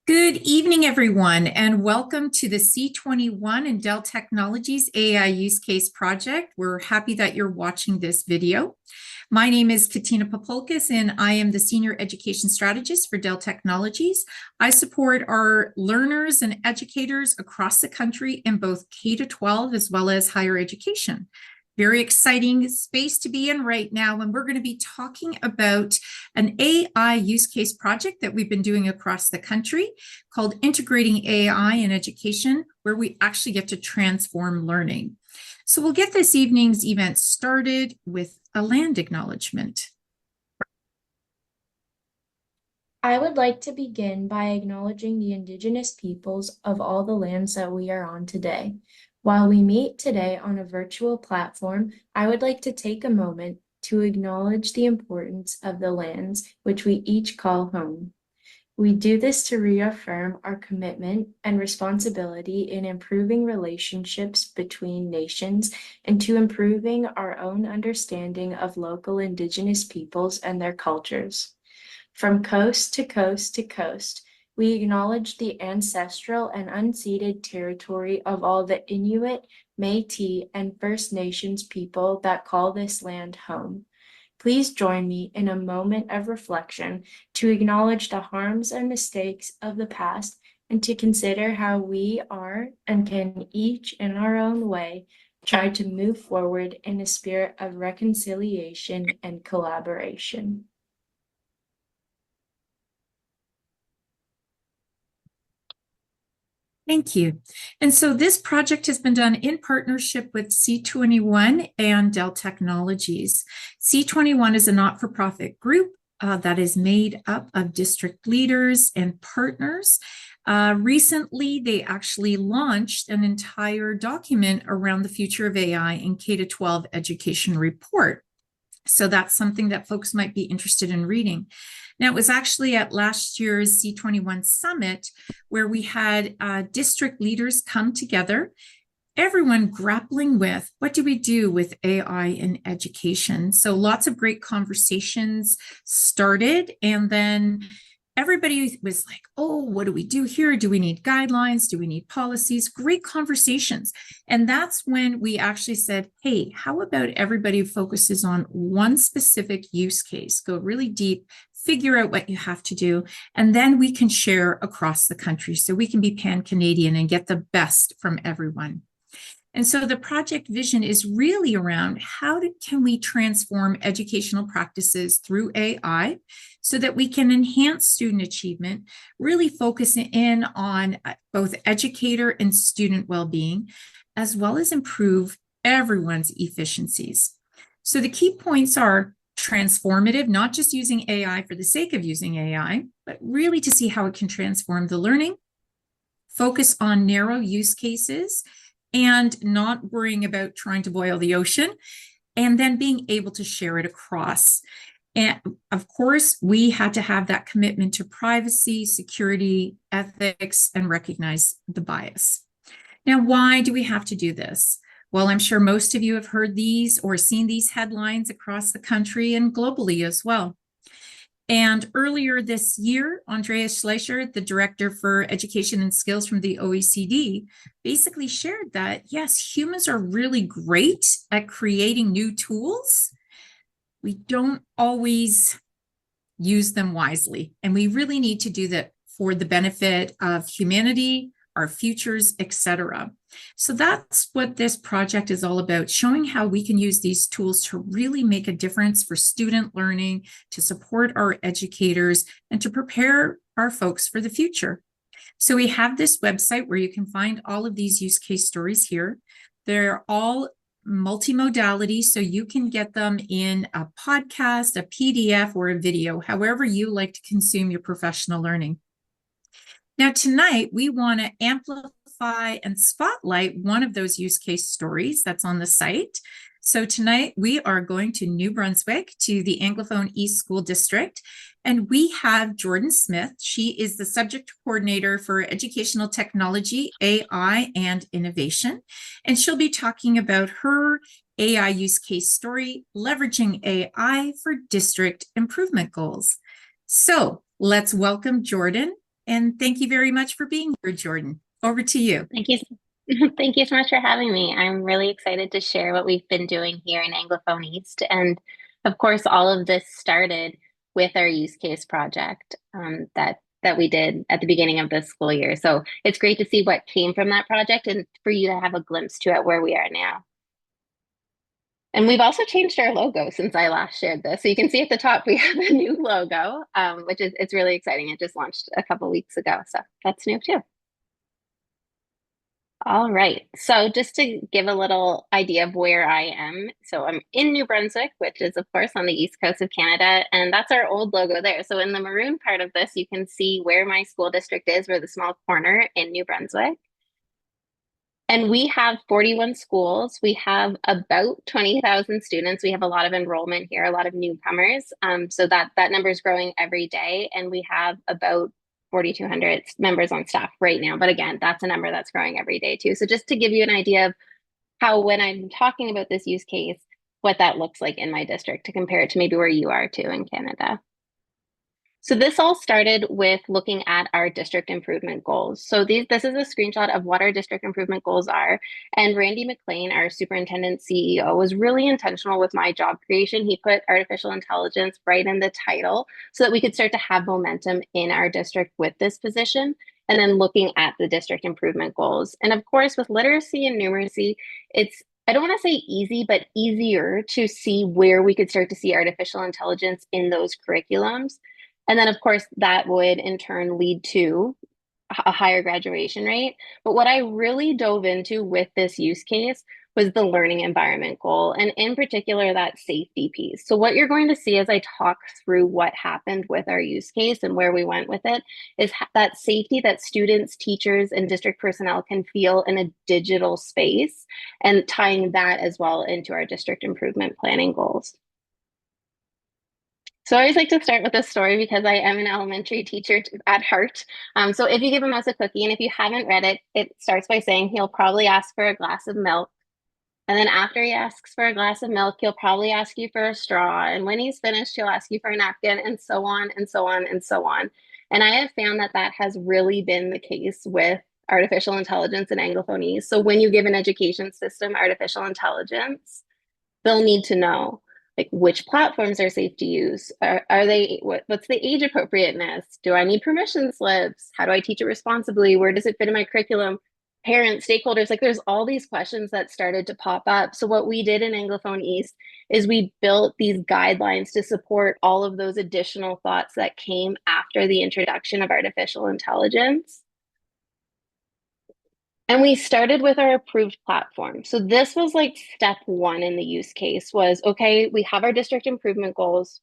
Good evening, everyone, and welcome to the C21 and Dell Technologies AI Use Case Project. We're happy that you're watching this video. My name is Katina Popolkis, and I am the Senior Education Strategist for Dell Technologies. I support our learners and educators across the country in both K-12 as well as higher education. Very exciting space to be in right now. And we're going to be talking about an AI use case project that we've been doing across the country called Integrating AI in Education, where we actually get to transform learning. So we'll get this evening's event started with a land acknowledgement. I would like to begin by acknowledging the Indigenous peoples of all the lands that we are on today. While we meet today on a virtual platform, I would like to take a moment to acknowledge the importance of the lands which we each call home. We do this to reaffirm our commitment and responsibility in improving relationships between nations and to improving our own understanding of local Indigenous peoples and their cultures. From coast to coast to coast, we acknowledge the ancestral and unceded territory of all the Inuit, Métis, and First Nations people that call this land home. Please join me in a moment of reflection to acknowledge the harms and mistakes of the past and to consider how we are and can each in our own way try to move forward in a spirit of reconciliation and collaboration. Thank you. And so this project has been done in partnership with C21 and Dell Technologies. C21 is a not-for-profit group that is made up of district leaders and partners. Recently, they actually launched an entire document around the future of AI in K-12 education report. So that's something that folks might be interested in reading. Now, it was actually at last year's C21 Summit where we had district leaders come together, everyone grappling with what do we do with AI in education. So lots of great conversations started, and then everybody was like, oh, what do we do here? Do we need guidelines? Do we need policies? Great conversations. And that's when we actually said, hey, how about everybody focuses on one specific use case, go really deep, figure out what you have to do, and then we can share across the country so we can be pan-Canadian and get the best from everyone. And so the project vision is really around can we transform educational practices through AI so that we can enhance student achievement, really focusing in on both educator and student well-being, as well as improve everyone's efficiencies. So the key points are transformative, not just using AI for the sake of using AI, but really to see how it can transform the learning, focus on narrow use cases, and not worrying about trying to boil the ocean, and then being able to share it across. And of course, we had to have that commitment to privacy, security, ethics, and recognize the bias. Now, why do we have to do this? Well, I'm sure most of you have heard these or seen these headlines across the country and globally as well. And earlier this year, Andreas Schleicher, the Director for Education and Skills from the OECD, basically shared that, yes, humans are really great at creating new tools. We don't always use them wisely, and we really need to do that for the benefit of humanity, our futures, etc. So that's what this project is all about, showing how we can use these tools to really make a difference for student learning, to support our educators, and to prepare our folks for the future. So we have this website where you can find all of these use case stories here. They're all multimodality, so you can get them in a podcast, a PDF, or a video, however you like to consume your professional learning. Now, tonight, we want to amplify and spotlight one of those use case stories that's on the site. So tonight, we are going to New Brunswick, to the Anglophone East School District, and we have Jordan Smith. She is the subject coordinator for educational technology, AI, and innovation, and she'll be talking about her AI use case story, leveraging AI for district improvement goals. So let's welcome Jordan And thank you very much for being here, Jordan. Over to you. Thank you. Thank you so much for having me. I'm really excited to share what we've been doing here in Anglophone East. And of course, all of this started with our use case project that we did at the beginning of this school year. So it's great to see what came from that project and for you to have a glimpse to it where we are now. And we've also changed our logo since I last shared this. So you can see at the top we have a new logo, which is it's really exciting. It just launched a couple weeks ago. So that's new too. All right. So just to give a little idea of where I am. So I'm in New Brunswick, which is of course on the east coast of Canada, and that's our old logo there. So in the maroon part of this, you can see where my school district is. We're the small corner in New Brunswick. And we have 41 schools. We have about 20,000 students. We have a lot of enrollment here, a lot of newcomers. So that number is growing every day. And we have about 4,200 members on staff right now. But again, that's a number that's growing every day too. So just to give you an idea of how, when I'm talking about this use case, what that looks like in my district to compare it to maybe where you are too in Canada. So this all started with looking at our district improvement goals. So this is a screenshot of what our district improvement goals are. And Randy McLean, our superintendent CEO, was really intentional with my job creation. He put artificial intelligence right in the title so that we could start to have momentum in our district with this position. And then looking at the district improvement goals. And of course, with literacy and numeracy, it's I don't want to say easy, but easier to see where we could start to see artificial intelligence in those curriculums. And then, of course, that would in turn lead to a higher graduation rate. But what I really dove into with this use case was the learning environment goal, and in particular, that safety piece. So what you're going to see as I talk through what happened with our use case and where we went with it is that safety that students, teachers, and district personnel can feel in a digital space, and tying that as well into our district improvement planning goals. So I always like to start with a story because I am an elementary teacher at heart. So if you give a mouse a cookie, and if you haven't read it, it starts by saying he'll probably ask for a glass of milk. And then after he asks for a glass of milk, he'll probably ask you for a straw. And when he's finished, he'll ask you for a napkin, and so on and so on and so on. And I have found that that has really been the case with artificial intelligence and Anglophonies. So when you give an education system artificial intelligence, they'll need to know like which platforms are safe to use. Are they what's the age appropriateness? Do I need permission slips? How do I teach it responsibly? Where does it fit in my curriculum? Parents, stakeholders, like there's all these questions that started to pop up. So what we did in Anglophone East is we built these guidelines to support all of those additional thoughts that came after the introduction of artificial intelligence. And we started with our approved platform. So this was like step one in the use case was, okay, we have our district improvement goals.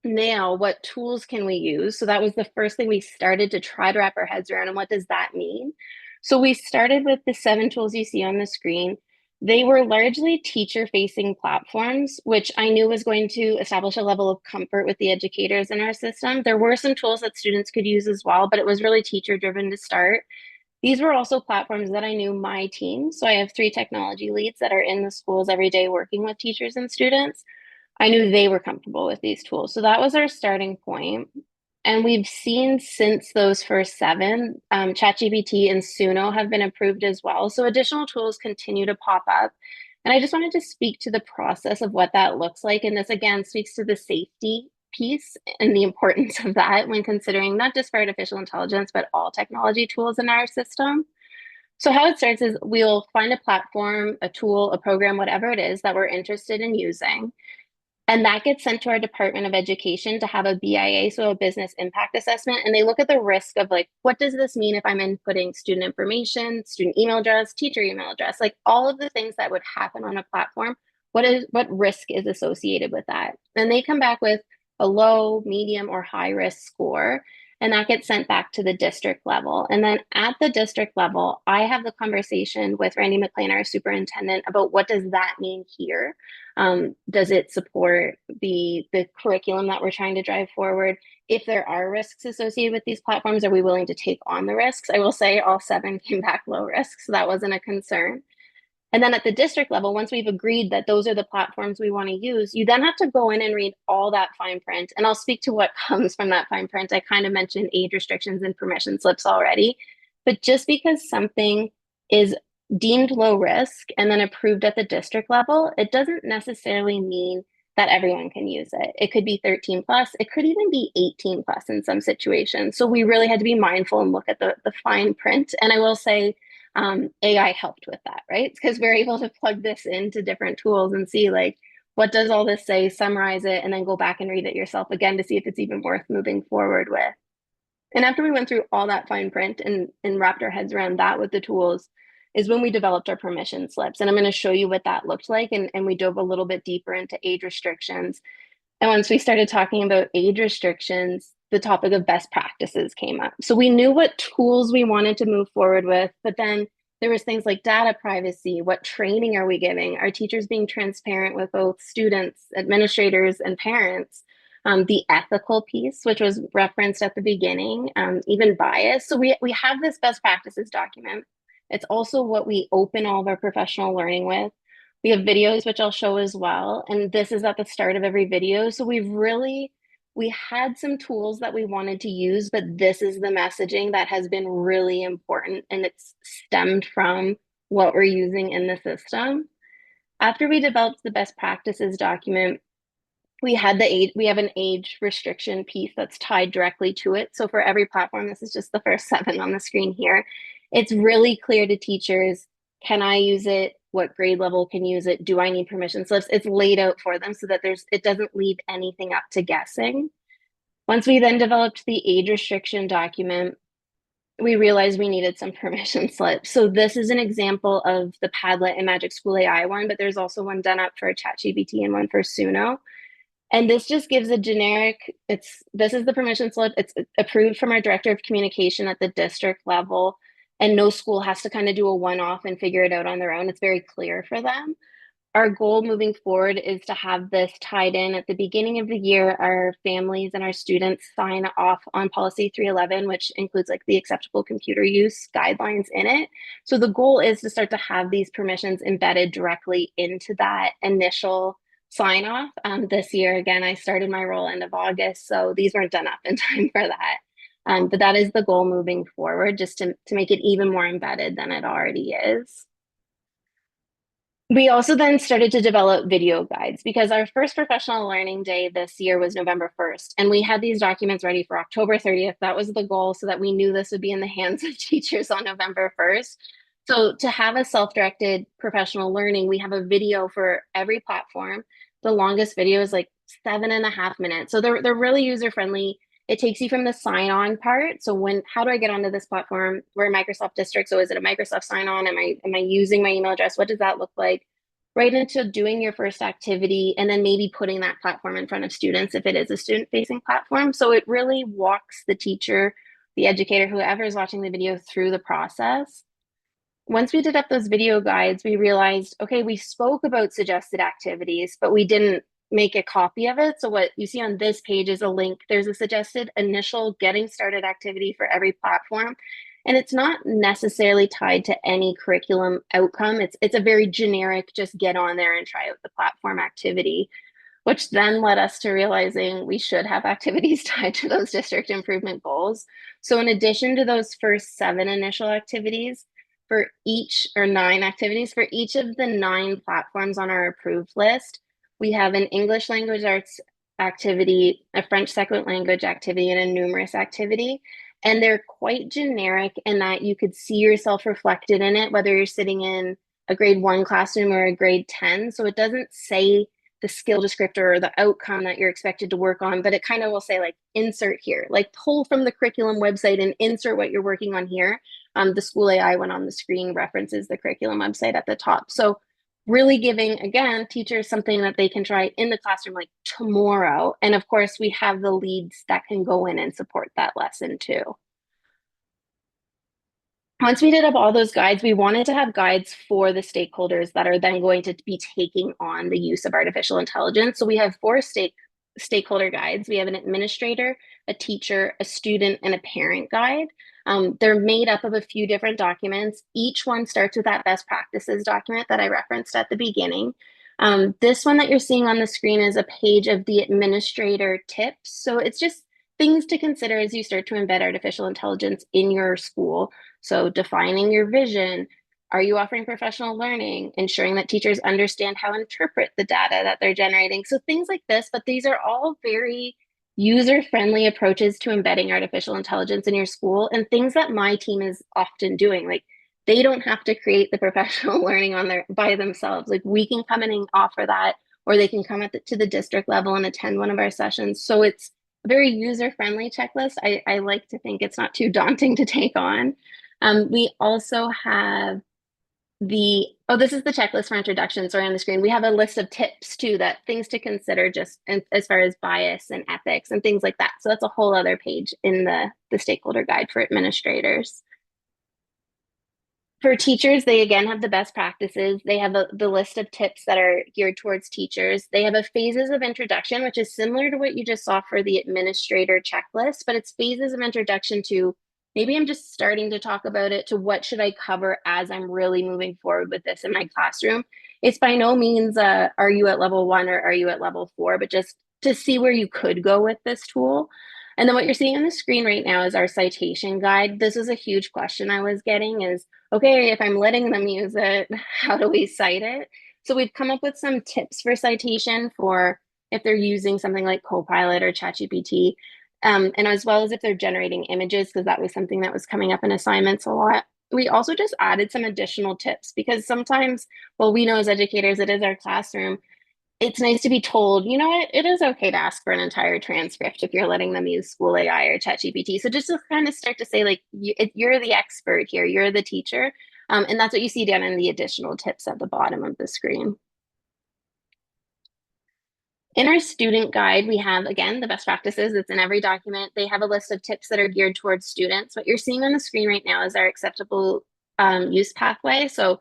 Now, what tools can we use? So that was the first thing we started to try to wrap our heads around. And what does that mean? So we started with the 7 tools you see on the screen. They were largely teacher-facing platforms, which I knew was going to establish a level of comfort with the educators in our system. There were some tools that students could use as well, but it was really teacher-driven to start. These were also platforms that I knew my team. So I have 3 technology leads that are in the schools every day working with teachers and students. I knew they were comfortable with these tools. So that was our starting point. And we've seen since those first 7, ChatGPT and Suno have been approved as well. So additional tools continue to pop up. And I just wanted to speak to the process of what that looks like. And this again speaks to the safety piece and the importance of that when considering not just for artificial intelligence, but all technology tools in our system. So how it starts is we'll find a platform, a tool, a program, whatever it is that we're interested in using. And that gets sent to our Department of Education to have a BIA, so a business impact assessment. And they look at the risk of like, what does this mean if I'm inputting student information, student email address, teacher email address, like all of the things that would happen on a platform. What risk is associated with that? And they come back with a low, medium, or high risk score. And that gets sent back to the district level. And then at the district level, I have the conversation with Randy McLean, our superintendent, about what does that mean here? Does it support the curriculum that we're trying to drive forward? If there are risks associated with these platforms, are we willing to take on the risks? I will say all 7 came back low risk, so that wasn't a concern. And then at the district level, once we've agreed that those are the platforms we want to use, you then have to go in and read all that fine print. And I'll speak to what comes from that fine print. I kind of mentioned age restrictions and permission slips already. But just because something is deemed low risk and then approved at the district level, it doesn't necessarily mean that everyone can use it. It could be 13 plus, it could even be 18 plus in some situations. So we really had to be mindful and look at the fine print. And I will say, AI helped with that, right? Because we're able to plug this into different tools and see like, what does all this say, summarize it, and then go back and read it yourself again to see if it's even worth moving forward with. And after we went through all that fine print and wrapped our heads around that with the tools, is when we developed our permission slips. And I'm going to show you what that looked like. And we dove a little bit deeper into age restrictions. And once we started talking about age restrictions, the topic of best practices came up. So we knew what tools we wanted to move forward with, but then there was things like data privacy. What training are we giving? Are teachers being transparent with both students, administrators, and parents? The ethical piece, which was referenced at the beginning, even bias. So we have this best practices document. It's also what we open all of our professional learning with. We have videos, which I'll show as well. And this is at the start of every video. So we had some tools that we wanted to use, but this is the messaging that has been really important. And it's stemmed from what we're using in the system. After we developed the best practices document, we have an age restriction piece that's tied directly to it. So for every platform, this is just the first 7 on the screen here. It's really clear to teachers, can I use it? What grade level can use it? Do I need permission slips? It's laid out for them so that it doesn't leave anything up to guessing. Once we then developed the age restriction document, we realized we needed some permission slips. So this is an example of the Padlet and Magic School AI one, but there's also one done up for ChatGPT and one for Suno. And this just gives a generic, this is the permission slip. It's approved from our director of communication at the district level. And no school has to kind of do a one-off and figure it out on their own. It's very clear for them. Our goal moving forward is to have this tied in at the beginning of the year. Our families and our students sign off on policy 311, which includes like the acceptable computer use guidelines in it. So the goal is to start to have these permissions embedded directly into that initial sign off. This year, again, I started my role end of August, so these weren't done up in time for that. But that is the goal moving forward, just to make it even more embedded than it already is. We also then started to develop video guides because our first professional learning day this year was November 1st. And we had these documents ready for October 30th. That was the goal, so that we knew this would be in the hands of teachers on November 1st. So to have a self-directed professional learning, we have a video for every platform. The longest video is like 7.5 minutes. So they're really user-friendly. It takes you from the sign-on part. So how do I get onto this platform? We're a Microsoft district. So is it a Microsoft sign-on? Am I using my email address? What does that look like? Right into doing your first activity and then maybe putting that platform in front of students if it is a student-facing platform. So it really walks the teacher, the educator, whoever is watching the video through the process. Once we did up those video guides, we realized, okay, we spoke about suggested activities, but we didn't make a copy of it. So what you see on this page is a link. There's a suggested initial getting started activity for every platform. And it's not necessarily tied to any curriculum outcome. It's a very generic, just get on there and try out the platform activity, which then led us to realizing we should have activities tied to those district improvement goals. So in addition to those first 7 initial activities, for each, or 9 activities, for each of the 9 platforms on our approved list, we have an English language arts activity, a French second language activity, and a numerous activity. And they're quite generic in that you could see yourself reflected in it, whether you're sitting in a grade 1 classroom or a grade 10. So it doesn't say the skill descriptor or the outcome that you're expected to work on, but it kind of will say like, insert here, like pull from the curriculum website and insert what you're working on here. The School AI one on the screen references the curriculum website at the top. So really giving, again, teachers something that they can try in the classroom like tomorrow. And of course, we have the leads that can go in and support that lesson too. Once we did up all those guides, we wanted to have guides for the stakeholders that are then going to be taking on the use of artificial intelligence. So we have 4 stakeholder guides. We have an administrator, a teacher, a student, and a parent guide. They're made up of a few different documents. Each one starts with that best practices document that I referenced at the beginning. This one that you're seeing on the screen is a page of the administrator tips. So it's just things to consider as you start to embed artificial intelligence in your school. So defining your vision. Are you offering professional learning? Ensuring that teachers understand how to interpret the data that they're generating. So things like this, but these are all very user-friendly approaches to embedding artificial intelligence in your school, and things that my team is often doing. Like, they don't have to create the professional learning on their by themselves. Like, we can come in and offer that, or they can come to the district level and attend one of our sessions. So it's a very user-friendly checklist. I like to think it's not too daunting to take on. We also have this is the checklist for introduction. Sorry, on the screen. We have a list of tips too, that things to consider just as far as bias and ethics and things like that. So that's a whole other page in the stakeholder guide for administrators. For teachers, they again have the best practices. They have the list of tips that are geared towards teachers. They have a phases of introduction, which is similar to what you just saw for the administrator checklist, but it's phases of introduction to maybe I'm just starting to talk about it, to what should I cover as I'm really moving forward with this in my classroom. It's by no means are you at level 1 or are you at level 4, but just to see where you could go with this tool. And then what you're seeing on the screen right now is our citation guide. This is a huge question I was getting is, okay, if I'm letting them use it, how do we cite it? So we've come up with some tips for citation for if they're using something like Copilot or ChatGPT, and as well as if they're generating images, because that was something that was coming up in assignments a lot. We also just added some additional tips because sometimes, well, we know as educators, it is our classroom. It's nice to be told, you know what, it is okay to ask for an entire transcript if you're letting them use School AI or ChatGPT. So just to kind of start to say, like, you're the expert here, you're the teacher. And that's what you see down in the additional tips at the bottom of the screen. In our student guide, we have, again, the best practices. It's in every document. They have a list of tips that are geared towards students. What you're seeing on the screen right now is our acceptable use pathway. So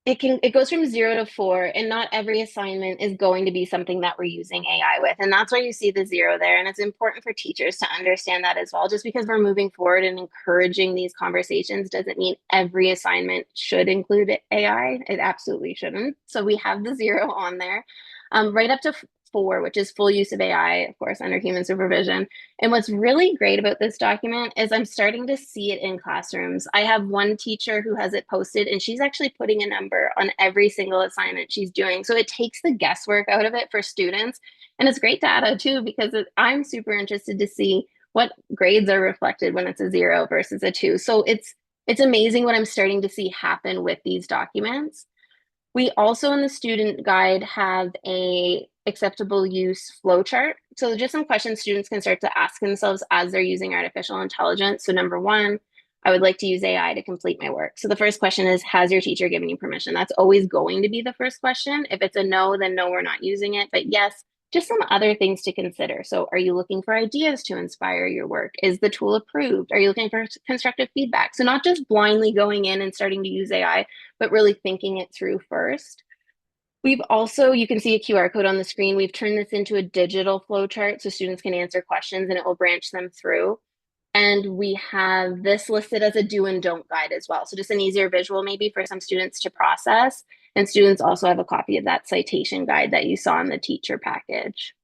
it goes from 0 to 4, and not every assignment is going to be something that we're using AI with. And that's why you see the 0 there. And it's important for teachers to understand that as well. Just because we're moving forward and encouraging these conversations doesn't mean every assignment should include AI. It absolutely shouldn't. So we have the 0 on there. Right up to 4, which is full use of AI, of course, under human supervision. And what's really great about this document is I'm starting to see it in classrooms. I have one teacher who has it posted, and she's actually putting a number on every single assignment she's doing. So it takes the guesswork out of it for students. And it's great data too, because I'm super interested to see what grades are reflected when it's a 0 versus a 2. So it's amazing what I'm starting to see happen with these documents. We also in the student guide have a acceptable use flowchart. So just some questions students can start to ask themselves as they're using artificial intelligence. So number 1, I would like to use AI to complete my work. So the first question is, has your teacher given you permission? That's always going to be the first question. If it's a no, then no, we're not using it. But yes, just some other things to consider. So are you looking for ideas to inspire your work? Is the tool approved? Are you looking for constructive feedback? So not just blindly going in and starting to use AI, but really thinking it through first. We've also, you can see a QR code on the screen. We've turned this into a digital flowchart so students can answer questions and it will branch them through. And we have this listed as a do and don't guide as well. So just an easier visual maybe for some students to process. And students also have a copy of that citation guide that you saw in the teacher package.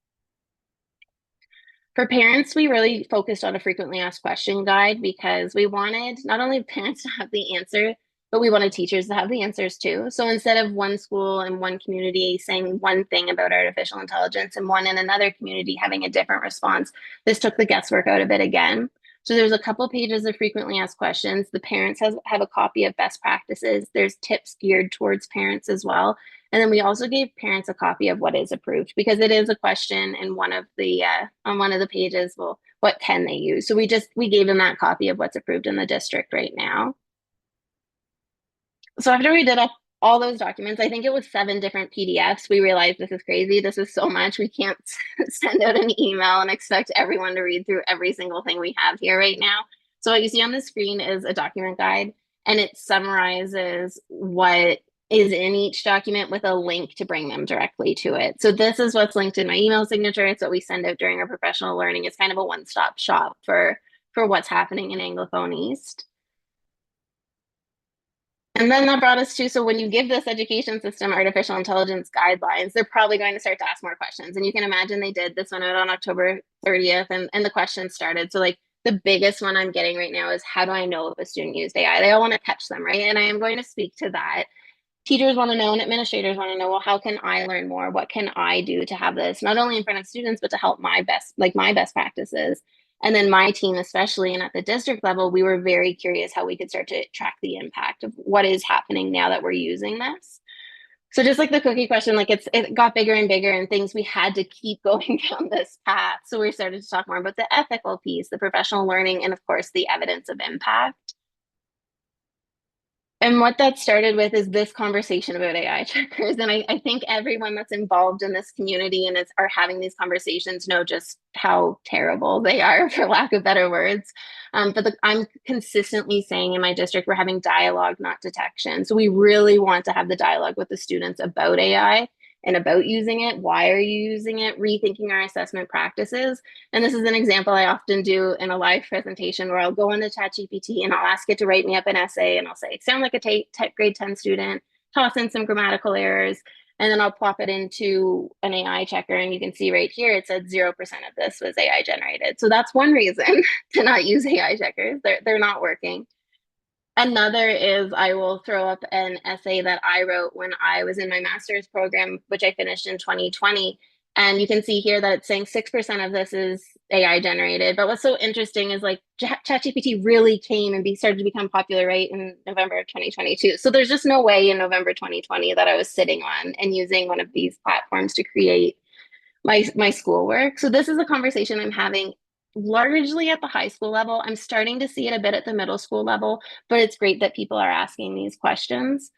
For parents, we really focused on a frequently asked question guide because we wanted not only parents to have the answer, but we wanted teachers to have the answers too. So instead of one school and one community saying one thing about artificial intelligence and one in another community having a different response, this took the guesswork out of it again. So there's a couple pages of frequently asked questions. The parents have a copy of best practices. There's tips geared towards parents as well. And then we also gave parents a copy of what is approved because it is a question in one of the on one of the pages. Well, what can they use? So we gave them that copy of what's approved in the district right now. So after we did up all those documents, I think it was 7 different PDFs. We realized this is crazy. This is so much. We can't send out an email and expect everyone to read through every single thing we have here right now. So what you see on the screen is a document guide, and it summarizes what is in each document with a link to bring them directly to it. So this is what's linked in my email signature. It's what we send out during our professional learning. It's kind of a one-stop shop for what's happening in Anglophone East. And then that brought us to, so when you give this education system artificial intelligence guidelines, they're probably going to start to ask more questions. And you can imagine they did. This went out on October 30th and the questions started. So like the biggest one I'm getting right now is, how do I know if a student used AI? They all want to catch them, right? And I am going to speak to that. Teachers want to know and administrators want to know, well, how can I learn more? What can I do to have this not only in front of students, but to help my best practices? And then my team, especially, and at the district level, we were very curious how we could start to track the impact of what is happening now that we're using this. So just like the cookie question, like it got bigger and bigger and things, we had to keep going down this path. So we started to talk more about the ethical piece, the professional learning, and of course, the evidence of impact. And what that started with is this conversation about AI checkers. And I think everyone that's involved in this community and are having these conversations know just how terrible they are, for lack of better words. I'm consistently saying in my district, we're having dialogue, not detection. So we really want to have the dialogue with the students about AI and about using it. Why are you using it? Rethinking our assessment practices. And this is an example I often do in a live presentation where I'll go into ChatGPT and I'll ask it to write me up an essay and I'll say, sound like a grade 10 student, toss in some grammatical errors, and then I'll plop it into an AI checker. And you can see right here, it said 0% of this was AI generated. So that's one reason to not use AI checkers. They're not working. Another is I will throw up an essay that I wrote when I was in my master's program, which I finished in 2020. And you can see here that it's saying 6% of this is AI generated. But what's so interesting is like ChatGPT really came and started to become popular right in November of 2022. So there's just no way in November 2020 that I was sitting on and using one of these platforms to create my schoolwork. So this is a conversation I'm having largely at the high school level. I'm starting to see it a bit at the middle school level, but it's great that people are asking these questions.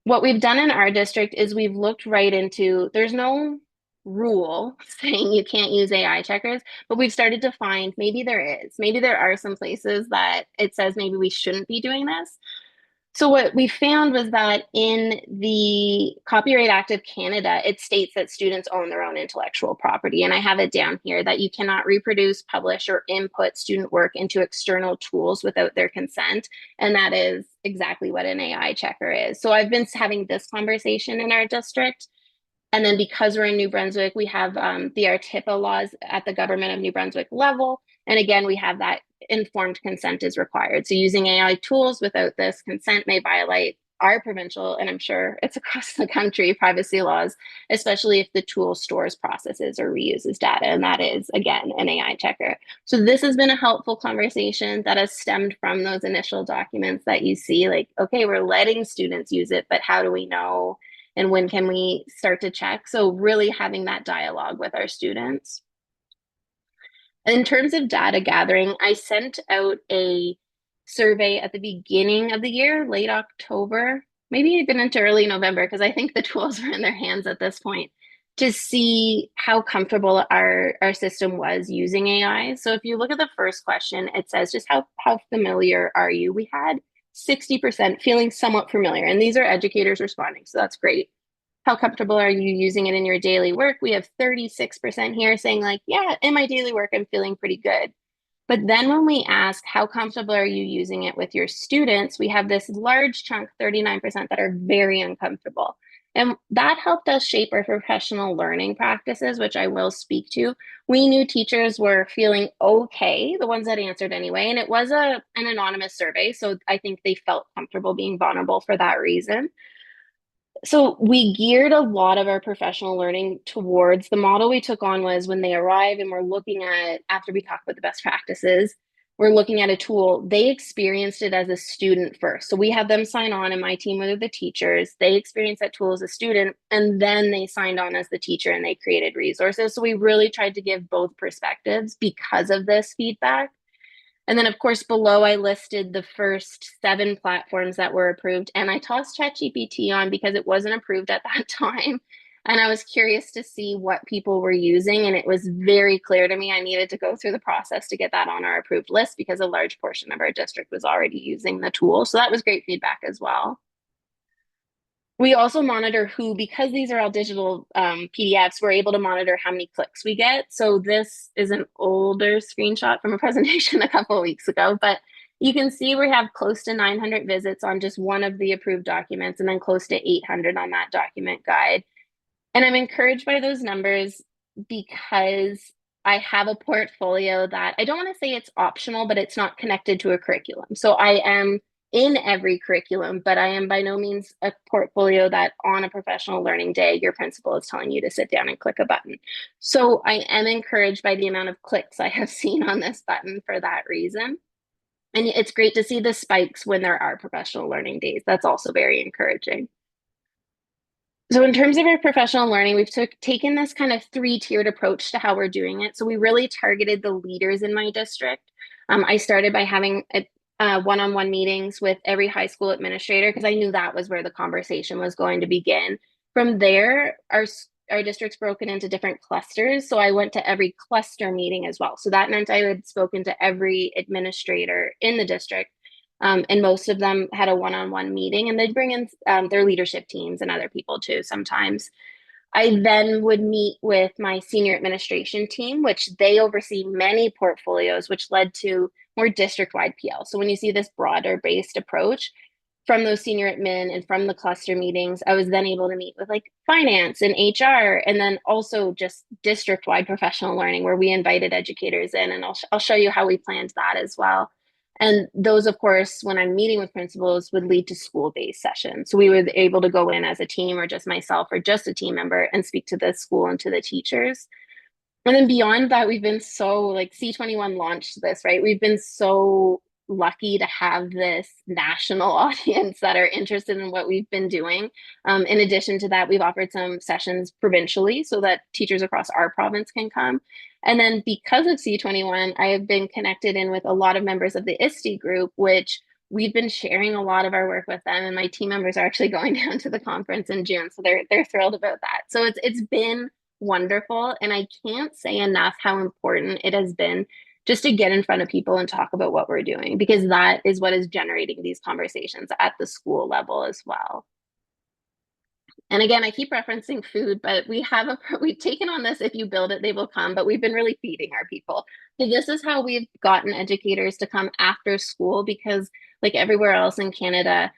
What we've done in our district is we've looked right into, there's no rule saying you can't use AI checkers, but we've started to find maybe there is. Maybe there are some places that it says maybe we shouldn't be doing this. So what we found was that in the Copyright Act of Canada, it states that students own their own intellectual property. And I have it down here that you cannot reproduce, publish, or input student work into external tools without their consent. And that is exactly what an AI checker is. So I've been having this conversation in our district. And then because we're in New Brunswick, we have the RTIPA laws at the government of New Brunswick level. And again, we have that informed consent is required. So using AI tools without this consent may violate our provincial, and I'm sure it's across the country, privacy laws, especially if the tool stores, processes, or reuses data. And that is, again, an AI checker. So this has been a helpful conversation that has stemmed from those initial documents that you see, like, okay, we're letting students use it, but how do we know? And when can we start to check? So really having that dialogue with our students. In terms of data gathering, I sent out a survey at the beginning of the year, late October, maybe even into early November, because I think the tools were in their hands at this point, to see how comfortable our system was using AI. So if you look at the first question, it says just how familiar are you? We had 60% feeling somewhat familiar, and these are educators responding, so that's great. How comfortable are you using it in your daily work? We have 36% here saying like, yeah, in my daily work, I'm feeling pretty good. But then when we ask how comfortable are you using it with your students, we have this large chunk, 39%, that are very uncomfortable. And that helped us shape our professional learning practices, which I will speak to. We knew teachers were feeling okay, the ones that answered anyway. And it was an anonymous survey. So I think they felt comfortable being vulnerable for that reason. So we geared a lot of our professional learning towards the model we took on was when they arrive and we're looking at, after we talk about the best practices, we're looking at a tool. They experienced it as a student first. So we had them sign on, and my team were the teachers. They experienced that tool as a student, and then they signed on as the teacher and they created resources. So we really tried to give both perspectives because of this feedback. And then, of course, below I listed the first 7 platforms that were approved. And I tossed ChatGPT on because it wasn't approved at that time. And I was curious to see what people were using. And it was very clear to me I needed to go through the process to get that on our approved list because a large portion of our district was already using the tool. So that was great feedback as well. We also monitor who, because these are all digital PDFs, we're able to monitor how many clicks we get. So this is an older screenshot from a presentation a couple of weeks ago, but you can see we have close to 900 visits on just one of the approved documents, and then close to 800 on that document guide. And I'm encouraged by those numbers because I have a portfolio that I don't want to say it's optional, but it's not connected to a curriculum. So I am in every curriculum, but I am by no means a portfolio that on a professional learning day, your principal is telling you to sit down and click a button. So I am encouraged by the amount of clicks I have seen on this button for that reason. And it's great to see the spikes when there are professional learning days. That's also very encouraging. So in terms of our professional learning, we've taken this kind of three-tiered approach to how we're doing it. So we really targeted the leaders in my district. I started by having one-on-one meetings with every high school administrator because I knew that was where the conversation was going to begin. From there, our district's broken into different clusters. So I went to every cluster meeting as well. So that meant I had spoken to every administrator in the district. And most of them had a one-on-one meeting, and they'd bring in their leadership teams and other people too sometimes. I then would meet with my senior administration team, which they oversee many portfolios, which led to more district-wide PL. So when you see this broader based approach from those senior admin and from the cluster meetings, I was then able to meet with like finance and HR, and then also just district-wide professional learning where we invited educators in, and I'll show you how we planned that as well. And those, of course, when I'm meeting with principals, would lead to school-based sessions. So we were able to go in as a team or just myself or just a team member and speak to the school and to the teachers. And then beyond that, we've been so like C21 launched this, right? We've been so lucky to have this national audience that are interested in what we've been doing. In addition to that, we've offered some sessions provincially so that teachers across our province can come. And then because of C21, I have been connected in with a lot of members of the ISTE group, which we've been sharing a lot of our work with them. And my team members are actually going down to the conference in June. So they're thrilled about that. So it's been wonderful. And I can't say enough how important it has been just to get in front of people and talk about what we're doing, because that is what is generating these conversations at the school level as well. And again, I keep referencing food, but we've taken on this, if you build it, they will come, but we've been really feeding our people. So this is how we've gotten educators to come after school, because like everywhere else in Canada,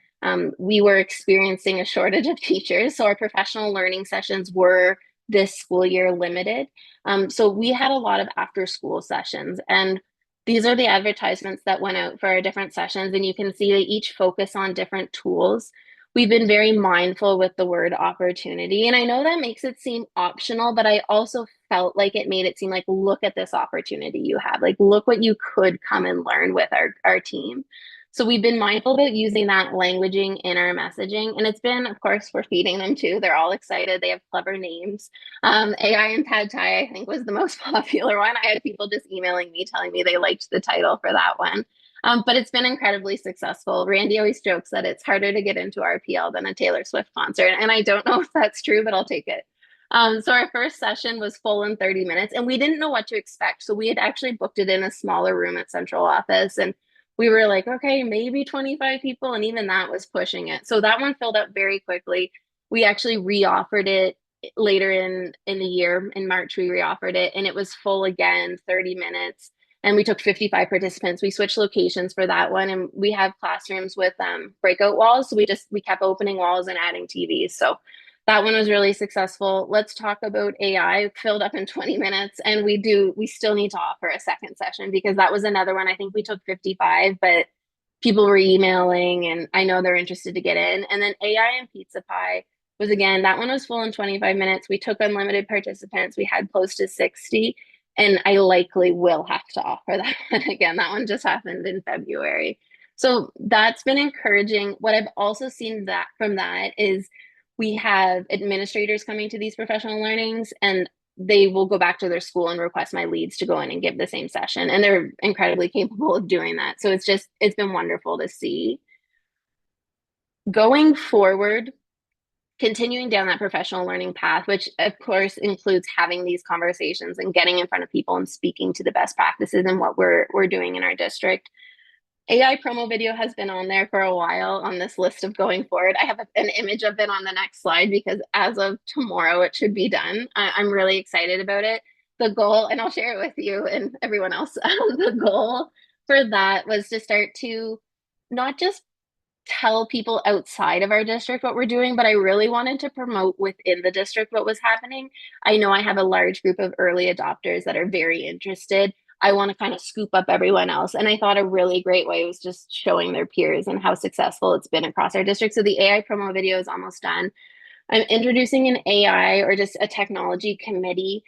we were experiencing a shortage of teachers. So our professional learning sessions were this school year limited. So we had a lot of after school sessions, and these are the advertisements that went out for our different sessions. And you can see they each focus on different tools. We've been very mindful with the word opportunity. And I know that makes it seem optional, but I also felt like it made it seem like, look at this opportunity you have. Like, look what you could come and learn with our team. So we've been mindful about using that languaging in our messaging. And it's been, of course, we're feeding them too. They're all excited. They have clever names. AI and Pad Thai, I think, was the most popular one. I had people just emailing me, telling me they liked the title for that one. But it's been incredibly successful. Randy always jokes that it's harder to get into RPL than a Taylor Swift concert. And I don't know if that's true, but I'll take it. So our first session was full in 30 minutes, and we didn't know what to expect. So we had actually booked it in a smaller room at central office, and we were like, okay, maybe 25 people. And even that was pushing it. So that one filled up very quickly. We actually reoffered it later in the year. In March, we reoffered it, and it was full again, 30 minutes. And we took 55 participants. We switched locations for that one, and we have classrooms with breakout walls. So we kept opening walls and adding TVs. So that one was really successful. Let's talk about AI, filled up in 20 minutes. And we still need to offer a second session, because that was another one. I think we took 55, but people were emailing, and I know they're interested to get in. And then AI and Pizza Pie was, again, that one was full in 25 minutes. We took unlimited participants. We had close to 60. And I likely will have to offer that one again. That one just happened in February. So that's been encouraging. What I've also seen from that is we have administrators coming to these professional learnings, and they will go back to their school and request my leads to go in and give the same session. And they're incredibly capable of doing that. So it's been wonderful to see. Going forward, continuing down that professional learning path, which of course includes having these conversations and getting in front of people and speaking to the best practices and what we're doing in our district. AI promo video has been on there for a while on this list of going forward. I have an image of it on the next slide because as of tomorrow, it should be done. I'm really excited about it. The goal, and I'll share it with you and everyone else, the goal for that was to start to not just tell people outside of our district what we're doing, but I really wanted to promote within the district what was happening. I know I have a large group of early adopters that are very interested. I want to kind of scoop up everyone else. And I thought a really great way was just showing their peers and how successful it's been across our district. So the AI promo video is almost done. I'm introducing an AI or just a technology committee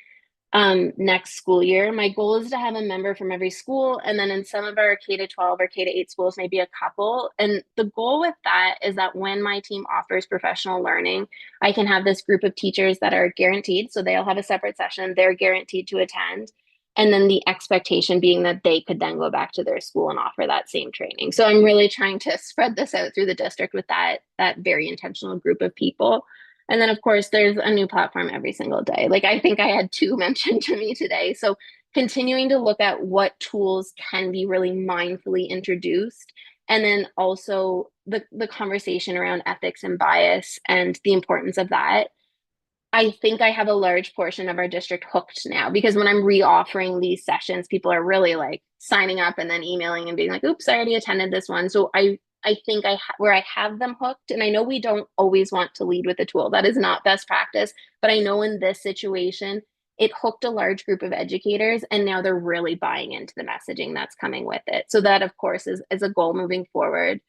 next school year. My goal is to have a member from every school, and then in some of our K to 12 or K to 8 schools, maybe a couple. And the goal with that is that when my team offers professional learning, I can have this group of teachers that are guaranteed. So they'll have a separate session, they're guaranteed to attend. And then the expectation being that they could then go back to their school and offer that same training. So I'm really trying to spread this out through the district with that very intentional group of people. And then, of course, there's a new platform every single day. Like I think I had two mentioned to me today. So continuing to look at what tools can be really mindfully introduced. And then also the conversation around ethics and bias and the importance of that. I think I have a large portion of our district hooked now because when I'm reoffering these sessions, people are really like signing up and then emailing and being like, oops, I already attended this one. So I think where I have them hooked, and I know we don't always want to lead with a tool. That is not best practice. But I know in this situation, it hooked a large group of educators and now they're really buying into the messaging that's coming with it. So that, of course, is a goal moving forward.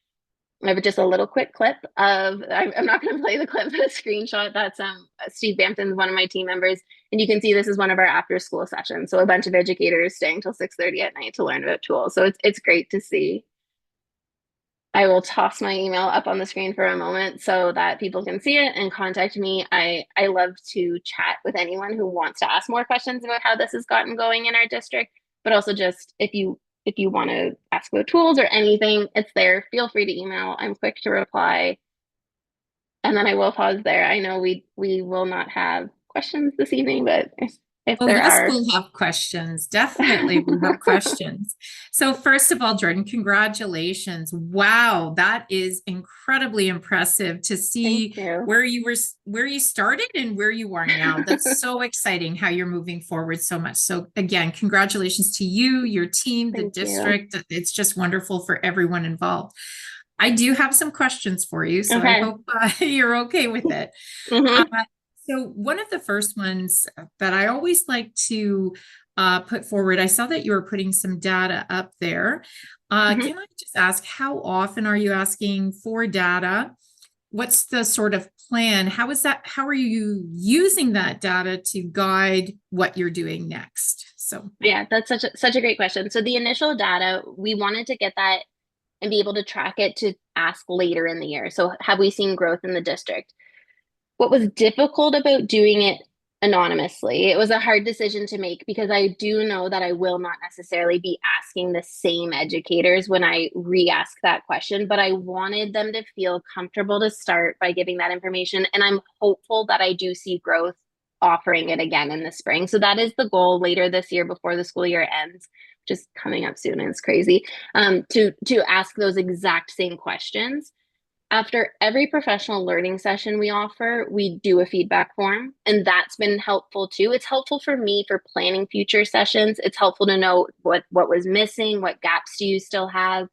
I have just a little quick clip of, I'm not going to play the clip, but a screenshot. That's Steve Bampton's one of my team members. And you can see this is one of our after school sessions. So a bunch of educators staying till 6:30 at night to learn about tools. So it's great to see. I will toss my email up on the screen for a moment so that people can see it and contact me. I love to chat with anyone who wants to ask more questions about how this has gotten going in our district, but also just if you want to ask about tools or anything, it's there. Feel free to email. I'm quick to reply. And then I will pause there. I know we will not have questions this evening, but if Oh, there yes, are. we'll have questions. Definitely, we'll have questions. So first of all, Jordan, congratulations. Wow, that is incredibly impressive to see where you started and where you are now. That's so exciting how you're moving forward so much. So again, congratulations to you, your team, the district. It's just wonderful for everyone involved. I do have some questions for you, so I hope you're okay with it. So one of the first ones that I always like to put forward, I saw that you were putting some data up there. Can I just ask, how often are you asking for data? What's the sort of plan? How are you using that data to guide what you're doing next? So yeah, that's such a great question. So the initial data, we wanted to get that and be able to track it to ask later in the year. So have we seen growth in the district? What was difficult about doing it anonymously, it was a hard decision to make because I do know that I will not necessarily be asking the same educators when I re-ask that question, but I wanted them to feel comfortable to start by giving that information. And I'm hopeful that I do see growth offering it again in the spring. So that is the goal later this year before the school year ends, just coming up soon and it's crazy, to ask those exact same questions. After every professional learning session we offer, we do a feedback form, and that's been helpful too. It's helpful for me for planning future sessions. It's helpful to know what was missing, what gaps do you still have.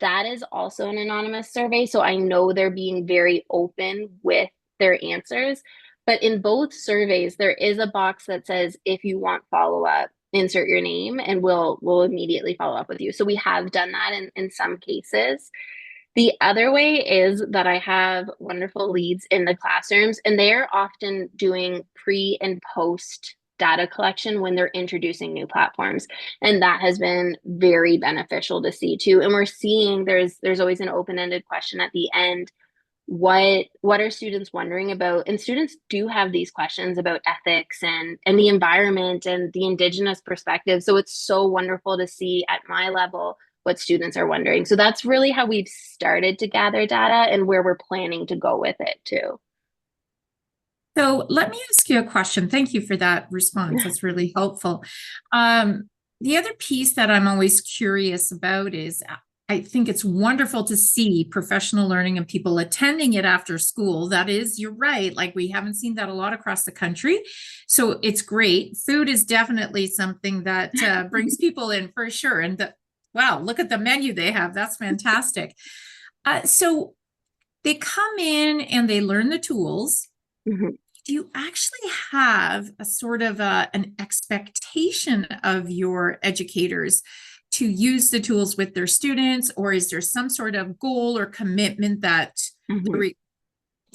That is also an anonymous survey, so I know they're being very open with their answers. But in both surveys, there is a box that says, if you want follow-up, insert your name and we'll immediately follow up with you. So we have done that in some cases. The other way is that I have wonderful leads in the classrooms, and they're often doing pre and post data collection when they're introducing new platforms. And that has been very beneficial to see too. And we're seeing there's always an open-ended question at the end. What are students wondering about? And students do have these questions about ethics and the environment and the Indigenous perspective. So it's so wonderful to see at my level what students are wondering. So that's really how we've started to gather data and where we're planning to go with it too. So let me ask you a question. Thank you for that response. That's really helpful. The other piece that I'm always curious about is I think it's wonderful to see professional learning and people attending it after school. That is, you're right. Like we haven't seen that a lot across the country. So it's great. Food is definitely something that brings people in for sure. And wow, look at the menu they have. That's fantastic. So they come in and they learn the tools. Mhm. Do you actually have a sort of an expectation of your educators to use the tools with their students, or is there some sort of goal or commitment that they're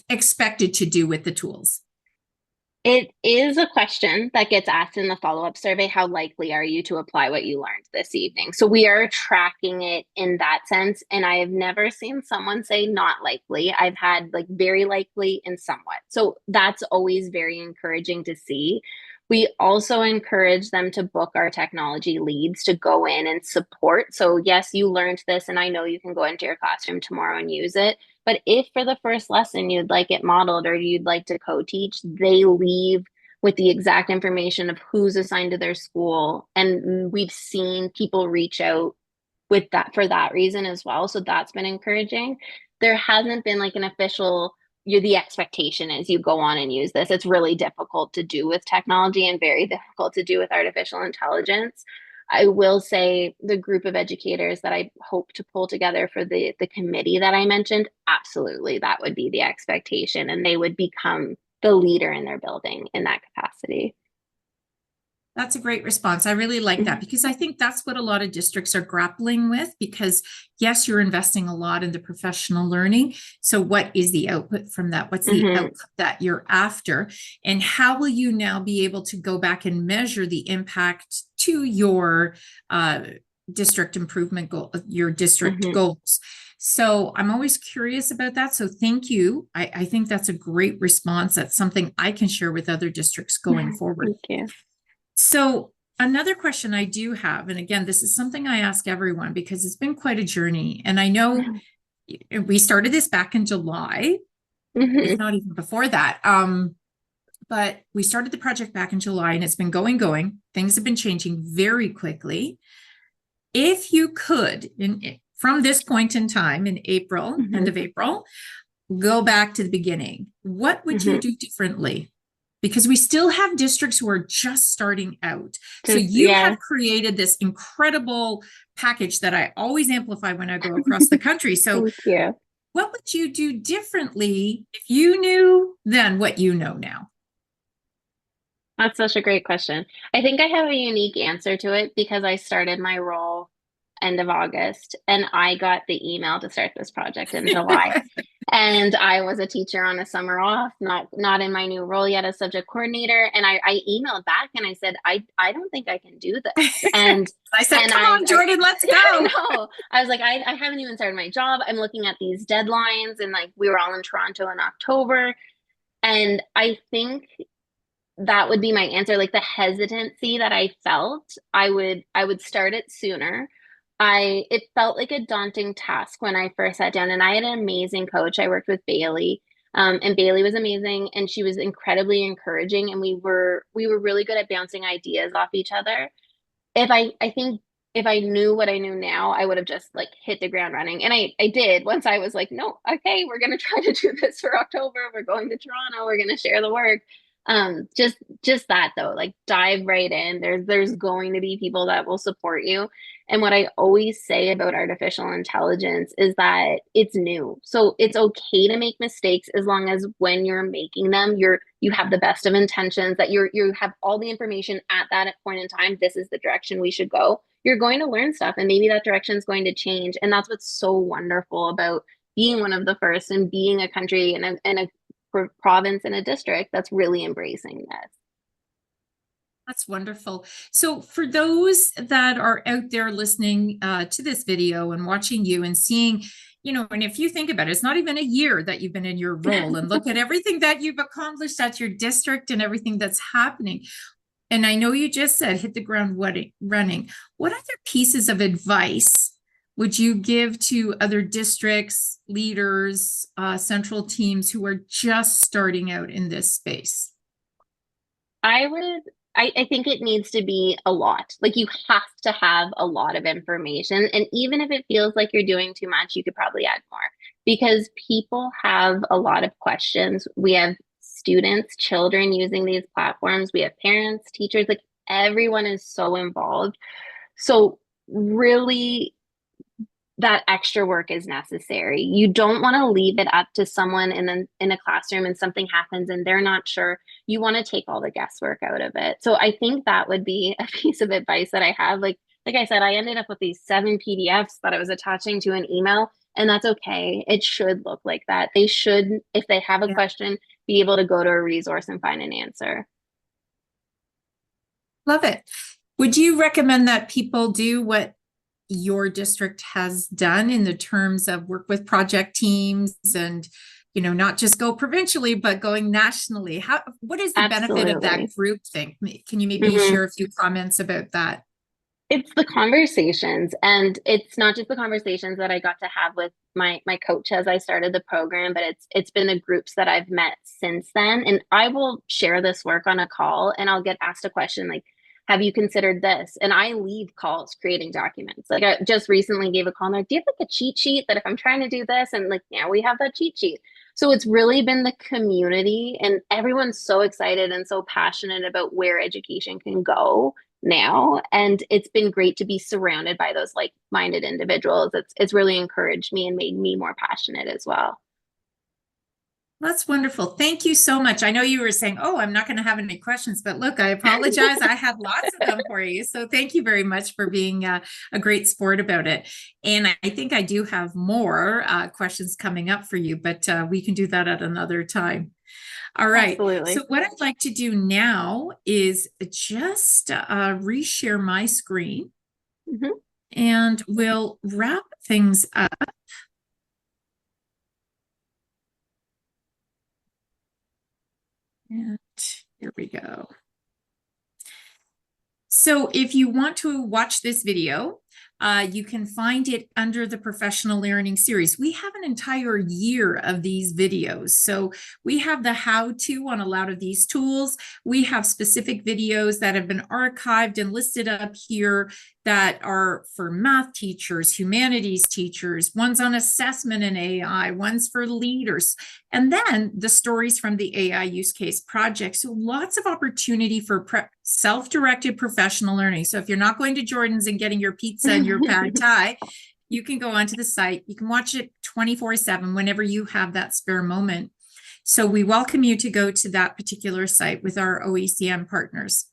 expected to do with the tools? It is a question that gets asked in the follow-up survey. How likely are you to apply what you learned this evening? So we are tracking it in that sense. And I have never seen someone say not likely. I've had like very likely and somewhat. So that's always very encouraging to see. We also encourage them to book our technology leads to go in and support. So yes, you learned this, and I know you can go into your classroom tomorrow and use it. But if for the first lesson you'd like it modeled or you'd like to co-teach, they leave with the exact information of who's assigned to their school. And we've seen people reach out with that for that reason as well. So that's been encouraging. There hasn't been like an official, the expectation is you go on and use this. It's really difficult to do with technology and very difficult to do with artificial intelligence. I will say the group of educators that I hope to pull together for the committee that I mentioned, absolutely, that would be the expectation, and they would become the leader in their building in that capacity. That's a great response. I really like that Mhm. because I think that's what a lot of districts are grappling with because yes, you're investing a lot in the professional learning. So what is the output from that? What's the Mhm. outcome that you're after? And how will you now be able to go back and measure the impact to your district improvement goal, your district Mhm. goals? So I'm always curious about that. So thank you. I think that's a great response. That's something I can share with other districts going forward. Thank you. So another question I do have, and again, this is something I ask everyone because it's been quite a journey. And I know we started this back in July, if Mhm. not even before that. But we started the project back in July and it's been going. Things have been changing very quickly. If you could, from this point in time in April, end Mhm. of April, go back to the beginning, what would you Mhm. do differently? Because we still have districts who are just starting out. So Just you yeah. have created this incredible package that I always amplify when I go across the country. So Thank you. what would you do differently if you knew then what you know now? That's such a great question. I think I have a unique answer to it because I started my role end of August and I got the email to start this project in July. And I was a teacher on a summer off, not in my new role yet as subject coordinator. And I emailed back and I said, I don't think I can do this. I said, And come on, Jordan, let's I go. know. I was like, I haven't even started my job. I'm looking at these deadlines and like we were all in Toronto in October. And I think that would be my answer. Like the hesitancy that I felt, I would start it sooner. It felt like a daunting task when I first sat down, and I had an amazing coach. I worked with Bailey, and Bailey was amazing, and she was incredibly encouraging, and we were really good at bouncing ideas off each other. I think if I knew what I knew now, I would have just like hit the ground running. And I did once I was like, no, okay, we're gonna try to do this for October. We're going to Toronto, we're gonna share the work. Just that though, like dive right in. There's going to be people that will support you. And what I always say about artificial intelligence is that it's new. So it's okay to make mistakes as long as when you're making them, you have the best of intentions, that you have all the information at that point in time. This is the direction we should go. You're going to learn stuff and maybe that direction is going to change. And that's what's so wonderful about being one of the first and being a country and a province and a district that's really embracing this. That's wonderful. So for those that are out there listening to this video and watching you and seeing, and if you think about it, it's not even a year that you've been in your role and look at everything that you've accomplished at your district and everything that's happening. And I know you just said hit the ground running. What other pieces of advice would you give to other districts, leaders, central teams who are just starting out in this space? I would I think it needs to be a lot. Like you have to have a lot of information. And even if it feels like you're doing too much, you could probably add more because people have a lot of questions. We have students, children using these platforms. We have parents, teachers, like everyone is so involved. So really that extra work is necessary. You don't want to leave it up to someone in a classroom and something happens and they're not sure. You want to take all the guesswork out of it. So I think that would be a piece of advice that I have. Like I said, I ended up with these 7 PDFs that I was attaching to an email, and that's okay. It should look like that. They should, if they have a Yeah. question, be able to go to a resource and find an answer. Love it. Would you recommend that people do what your district has done in the terms of work with project teams and, not just go provincially, but going nationally? What is the benefit of that Absolutely. group thing? Can you maybe Mhm. share a few comments about that? It's the conversations, and it's not just the conversations that I got to have with my coach as I started the program, but it's been the groups that I've met since then. And I will share this work on a call and I'll get asked a question like, have you considered this? And I leave calls creating documents. Like I just recently gave a call and like, do you have like a cheat sheet that if I'm trying to do this? And like, yeah, we have that cheat sheet. So it's really been the community, and everyone's so excited and so passionate about where education can go now, and it's been great to be surrounded by those like-minded individuals. It's really encouraged me and made me more passionate as well. That's wonderful. Thank you so much. I know you were saying, oh, I'm not going to have any questions, but look, I apologize. I had lots of them for you. So thank you very much for being a great sport about it. And I think I do have more questions coming up for you, but we can do that at another time. All right. So Absolutely. what I'd like to do now is just reshare my screen, Mhm. and we'll wrap things up. And here we go. So if you want to watch this video, you can find it under the professional learning series. We have an entire year of these videos. So we have the how-to on a lot of these tools. We have specific videos that have been archived and listed up here that are for math teachers, humanities teachers, one's on assessment and AI, one's for leaders, and then the stories from the AI use case project. So lots of opportunity for self-directed professional learning. So if you're not going to Jordan's and getting your pizza and your pad thai, you can go onto the site. You can watch it 24/7 whenever you have that spare moment. So we welcome you to go to that particular site with our OECM partners.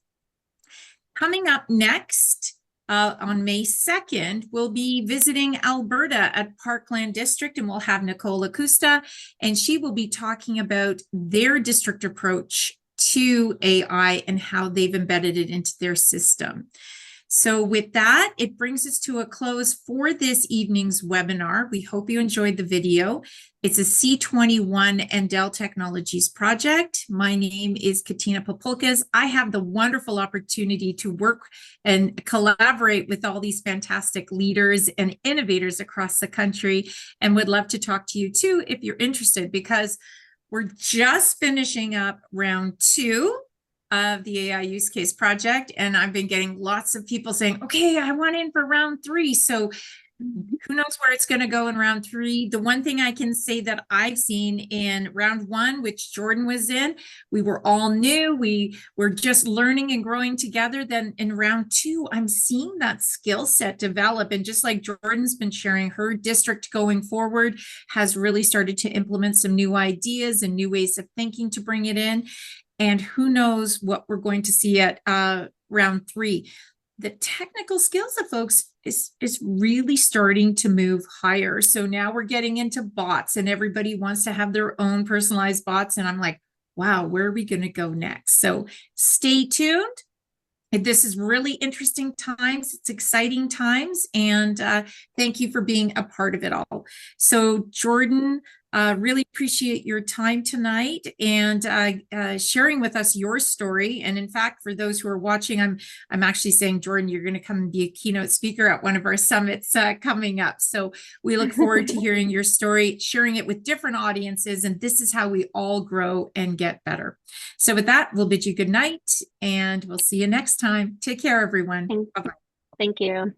Coming up next, on May 2nd, we'll be visiting Alberta at Parkland District, and we'll have Nicole Acosta, and she will be talking about their district approach to AI and how they've embedded it into their system. So with that, it brings us to a close for this evening's webinar. We hope you enjoyed the video. It's a C21 and Dell Technologies project. My name is Katina Populkas. I have the wonderful opportunity to work and collaborate with all these fantastic leaders and innovators across the country, and would love to talk to you too if you're interested, because we're just finishing up round 2 of the AI use case project. And I've been getting lots of people saying, okay, I want in for round 3. So who knows where it's going to go in round 3. The one thing I can say that I've seen in round 1, which Jordan was in, we were all new. We were just learning and growing together. Then in round 2, I'm seeing that skill set develop. And just like Jordan's been sharing, her district going forward has really started to implement some new ideas and new ways of thinking to bring it in. And who knows what we're going to see at round 3. The technical skills of folks is really starting to move higher. So now we're getting into bots, and everybody wants to have their own personalized bots. And I'm like, wow, where are we going to go next? So stay tuned. This is really interesting times. It's exciting times. And thank you for being a part of it all. So Jordan, Really appreciate your time tonight and sharing with us your story. And in fact, for those who are watching, I'm actually saying, Jordan, you're going to come and be a keynote speaker at one of our summits coming up. So we look forward to hearing your story, sharing it with different audiences, and this is how we all grow and get better. So with that, we'll bid you good night, and we'll see you next time. Take care, everyone. Thank you.